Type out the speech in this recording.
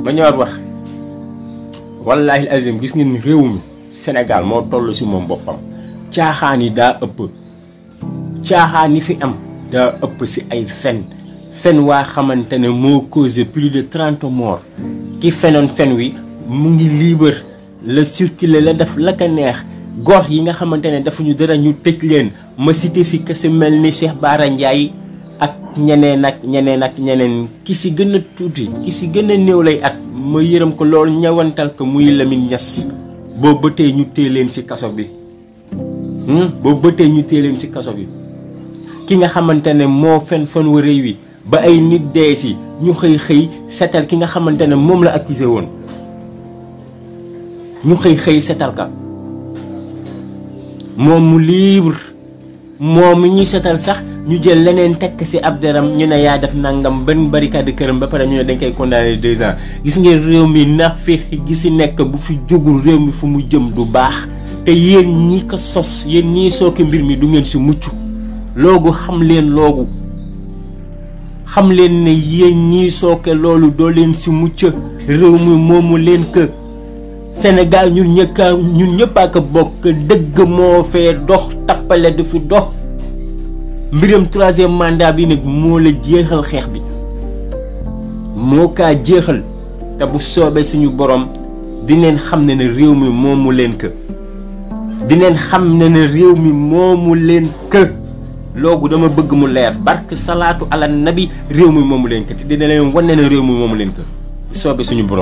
ma ñëwaat wax wallahi azim gis ngeen réew mi Sénégal moo toll si moom boppam caaxaan yi daa ëpp caaxaan yi fi am daa ëpp si ay fen waa xamante ne moo causé plus de 30 morts ki fenoon fen wi mu ngi libre la circuler la def la ka neex góor yi nga xamante ne dafa ñu dara ñu tëj leen ma cité si ka si mel ni Cheikh Bara Ndiaye ak ñeneen ki si gën a tuuti ki si gën a néew lay at ma yërëm ko loolu ñawantal ko muy Lamine Niass boobu ba tey ñu téye leen si kaso bi boobu ba tey ñu téye leen si kaso bi ki nga xamante ne moo fen wa réew wi ba ay nit dee si ñu xëy setal ki nga xamante ne moom la accusé woon ñu xëy setal ka moom mu libre moom mi ñuy setal sax ñu jël leneen tekk ci ab deram ñu ne yaa def nangam benn barricade këram ba pare ñu ne dañ koy condamné 2 ans gis ngeen réew mi naafeq gi ci nekk bu fi jógul réew mi fu mu jëm du baax te yéen ñi ko sos yéen ñii sooke mbir mi du ngeen ci mucc loogu xam leen ne yéen ñii sooke loolu doo leen ci mucc réew mi moomu leen kë Sénégal ñun ñëpp a ko bokk dëgg moo fee dox tappale du fi dox mbiram 3e mandat bi nag moo la jeexal xeex bi moo kaa jeexal te bu soobee suñu borom dineen xam ne réew mi moomu leen kë loogu dama bëgg mu leer barke salaatu ala nabi réew mi moomu leen kë te dina leen wane ne réew mi moomu leen kë bu soobee suñu borom